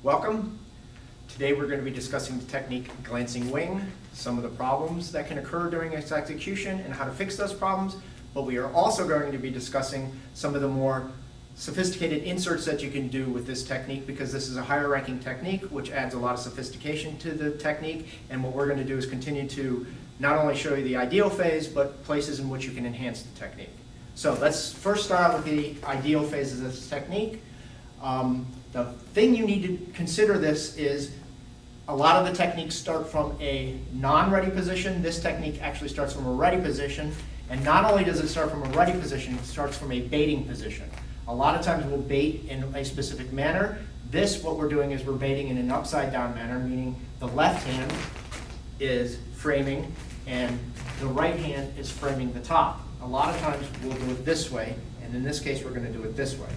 Welcome. Today we're going to be discussing the technique glancing wing, some of the problems that can occur during its execution and how to fix those problems, but we are also going to be discussing some of the more sophisticated inserts that you can do with this technique, because this is a higher ranking technique which adds a lot of sophistication to the technique, and what we're going to do is continue to not only show you the ideal phase but places in which you can enhance the technique. So let's first start out with the ideal phases of this technique. The thing you need to consider this is a lot of the techniques start from a non-ready position. This technique actually starts from a ready position, and not only does it start from a ready position, it starts from a baiting position. A lot of times we'll bait in a specific manner. What we're doing is we're baiting in an upside down manner, meaning the left hand is framing and the right hand is framing the top. A lot of times we'll do it this way, and in this case we're going to do it this way.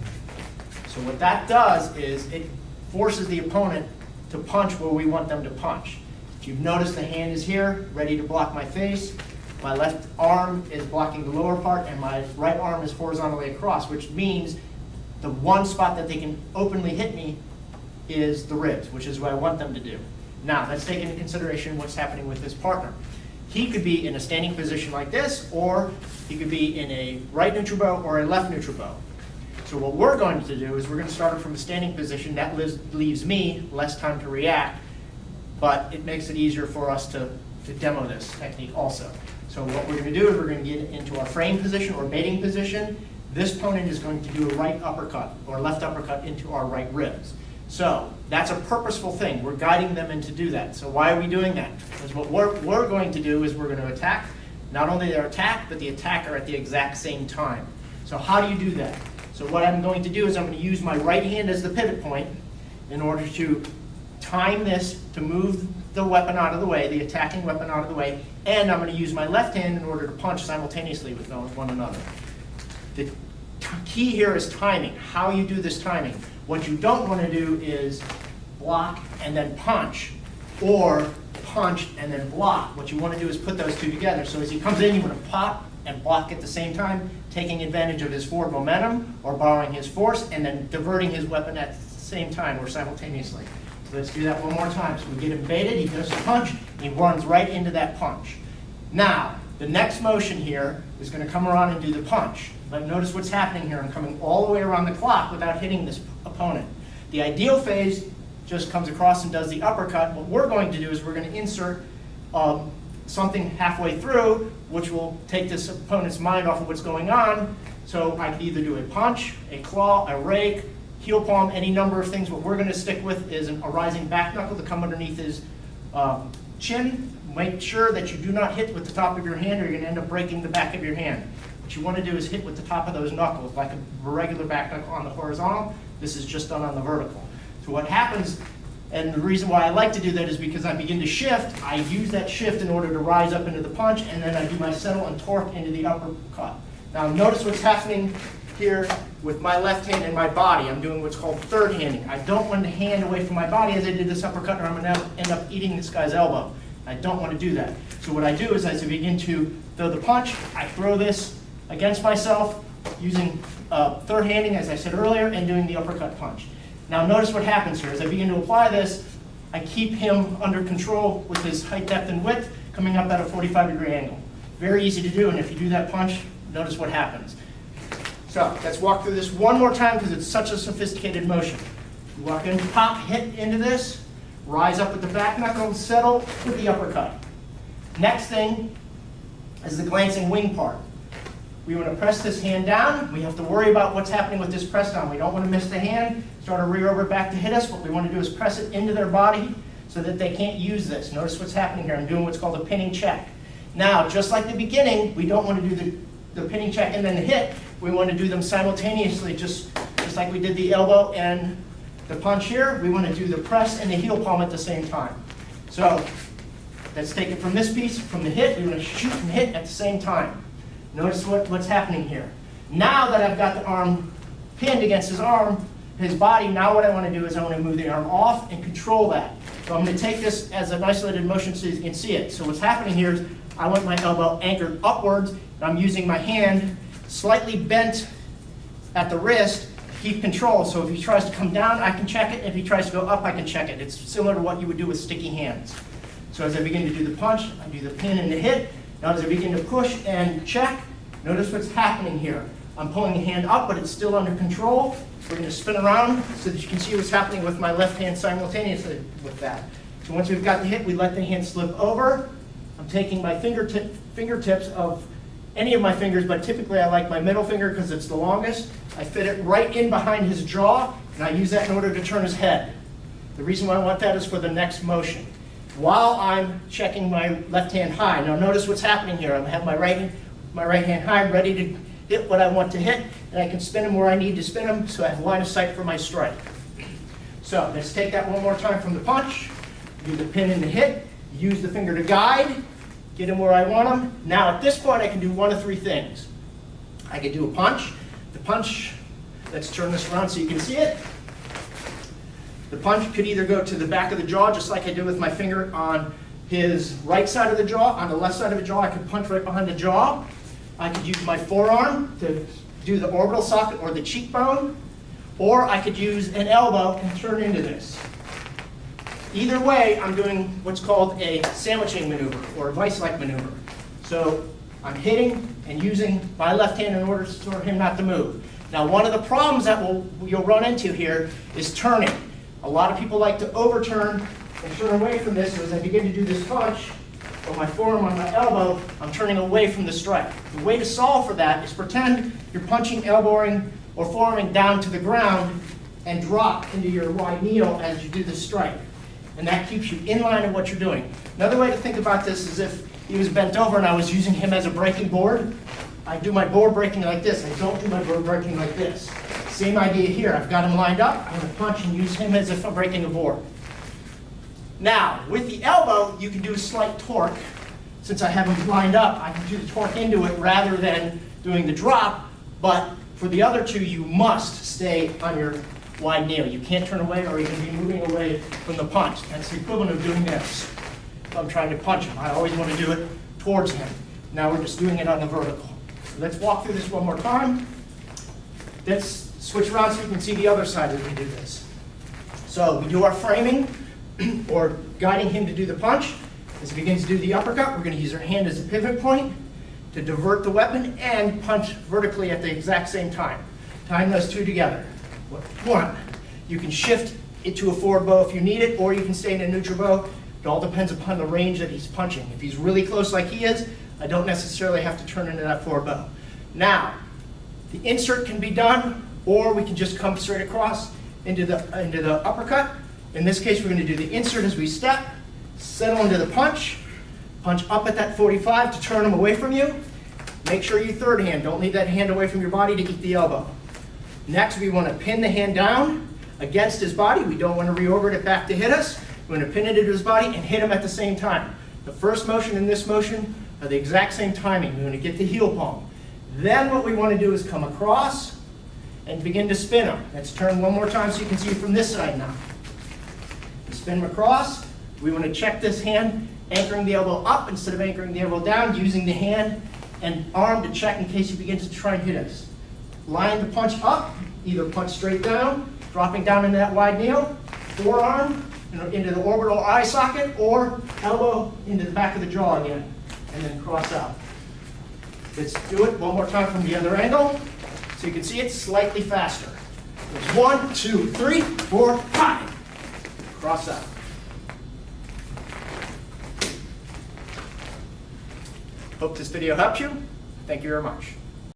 So what that does is it forces the opponent to punch where we want them to punch. If you've noticed, the hand is here, ready to block my face. My left arm is blocking the lower part, and my right arm is horizontally across, which means the one spot that they can openly hit me is the ribs, which is what I want them to do. Now, let's take into consideration what's happening with this partner. He could be in a standing position like this, or he could be in a right neutral bow or a left neutral bow. So what we're going to do is we're going to start from a standing position. That leaves me less time to react, but it makes it easier for us to demo this technique also. So what we're going to do is we're going to get into our frame position or baiting position. This opponent is going to do a right uppercut or left uppercut into our right ribs. So that's a purposeful thing. We're guiding them in to do that. So why are we doing that? Because what we're going to do is we're going to attack not only their attack, but the attacker at the exact same time. So how do you do that? So what I'm going to do is I'm going to use my right hand as the pivot point in order to time this to move the weapon out of the way, the attacking weapon out of the way, and I'm going to use my left hand in order to punch simultaneously with one another. The key here is timing, how you do this timing. What you don't want to do is block and then punch, or punch and then block. What you want to do is put those two together. So as he comes in, you want to pop and block at the same time, taking advantage of his forward momentum or borrowing his force, and then diverting his weapon at the same time or simultaneously. So let's do that one more time. So we get him baited, he goes to punch, and he runs right into that punch. Now, the next motion here is going to come around and do the punch. But notice what's happening here. I'm coming all the way around the clock without hitting this opponent. The ideal phase just comes across and does the uppercut. What we're going to do is we're going to insert something halfway through, which will take this opponent's mind off of what's going on. So I could either do a punch, a claw, a rake, heel palm, any number of things. What we're going to stick with is a rising back knuckle to come underneath his chin. Make sure that you do not hit with the top of your hand, or you're going to end up breaking the back of your hand. What you want to do is hit with the top of those knuckles, like a regular back knuckle on the horizontal. This is just done on the vertical. So what happens, and the reason why I like to do that is because I begin to shift. I use that shift in order to rise up into the punch, and then I do my settle and torque into the uppercut. Now notice what's happening here with my left hand and my body. I'm doing what's called third handing. I don't want to hand away from my body as I did this uppercut, or I'm going to end up eating this guy's elbow. I don't want to do that. So what I do is as I begin to throw the punch, I throw this against myself using third handing, as I said earlier, and doing the uppercut punch. Now notice what happens here. As I begin to apply this, I keep him under control with his height, depth, and width, coming up at a 45-degree angle. Very easy to do, and if you do that punch, notice what happens. So let's walk through this one more time because it's such a sophisticated motion. You walk in, pop, hit into this, rise up with the back knuckle, settle with the uppercut. Next thing is the glancing wing part. We want to press this hand down. We have to worry about what's happening with this press down. We don't want to miss the hand, start to rear over back to hit us. What we want to do is press it into their body so that they can't use this. Notice what's happening here. I'm doing what's called a pinning check. Now, just like the beginning, we don't want to do the pinning check and then the hit. We want to do them simultaneously, just like we did the elbow and the punch here. We want to do the press and the heel palm at the same time. So let's take it from this piece, from the hit. We want to shoot and hit at the same time. Notice what's happening here. Now that I've got the arm pinned against his body, now what I want to do is I want to move the arm off and control that. So I'm going to take this as an isolated motion so you can see it. So what's happening here is I want my elbow anchored upwards, and I'm using my hand slightly bent at the wrist, keep control. So if he tries to come down, I can check it. If he tries to go up, I can check it. It's similar to what you would do with sticky hands. So as I begin to do the punch, I do the pin and the hit. Now as I begin to push and check, notice what's happening here. I'm pulling the hand up, but it's still under control. We're going to spin around so that you can see what's happening with my left hand simultaneously with that. So once we've got the hit, we let the hand slip over. I'm taking my fingertips of any of my fingers, but typically I like my middle finger because it's the longest. I fit it right in behind his jaw, and I use that in order to turn his head. The reason why I want that is for the next motion. While I'm checking my left hand high, now notice what's happening here. I have my right hand high, ready to hit what I want to hit, and I can spin him where I need to spin him, so I have line of sight for my strike. So let's take that one more time from the punch. Do the pin and the hit, use the finger to guide, get him where I want him. Now at this point I can do one of three things. I could do a punch. The punch, let's turn this around so you can see it. The punch could either go to the back of the jaw, just like I did with my finger on his right side of the jaw. On the left side of the jaw, I could punch right behind the jaw. I could use my forearm to do the orbital socket or the cheekbone, or I could use an elbow and turn into this. Either way, I'm doing what's called a sandwiching maneuver or a vice-like maneuver. So I'm hitting and using my left hand in order for him not to move. Now, one of the problems that you'll run into here is turning. A lot of people like to overturn and turn away from this. So as I begin to do this punch, or my forearm on my elbow, I'm turning away from the strike. The way to solve for that is pretend you're punching, elbowing, or forearming down to the ground and drop into your wide kneel as you do the strike. And that keeps you in line with what you're doing. Another way to think about this is if he was bent over and I was using him as a breaking board, I do my board breaking like this. I don't do my board breaking like this. Same idea here. I've got him lined up. I'm going to punch and use him as if I'm breaking a board. Now, with the elbow, you can do a slight torque. Since I have him lined up, I can do the torque into it rather than doing the drop. But for the other two, you must stay on your wide kneel. You can't turn away or you're going to be moving away from the punch. That's the equivalent of doing this. If I'm trying to punch him, I always want to do it towards him. Now we're just doing it on the vertical. Let's walk through this one more time. Let's switch around so you can see the other side as we do this. So we do our framing or guiding him to do the punch. As he begins to do the uppercut, we're going to use our hand as a pivot point to divert the weapon and punch vertically at the exact same time. Tying those two together. One, you can shift it to a forward bow if you need it, or you can stay in a neutral bow. It all depends upon the range that he's punching. If he's really close like he is, I don't necessarily have to turn into that forward bow. Now, the insert can be done, or we can just come straight across into the uppercut. In this case, we're going to do the insert as we step, settle into the punch up at that 45 to turn him away from you. Make sure you third hand. Don't leave that hand away from your body to eat the elbow. Next, we want to pin the hand down against his body. We don't want to reorbit it back to hit us. We want to pin it into his body and hit him at the same time. The first motion and this motion are the exact same timing. We want to get the heel palm. Then what we want to do is come across and begin to spin him. Let's turn one more time so you can see it from this side now. Spin him across. We want to check this hand, anchoring the elbow up instead of anchoring the elbow down, using the hand and arm to check in case he begins to try and hit us. Line the punch up, either punch straight down, dropping down into that wide kneel, forearm into the orbital eye socket, or elbow into the back of the jaw again, and then cross out. Let's do it one more time from the other angle, so you can see it slightly faster. There's 1, 2, 3, 4, 5. Cross out. Hope this video helped you. Thank you very much.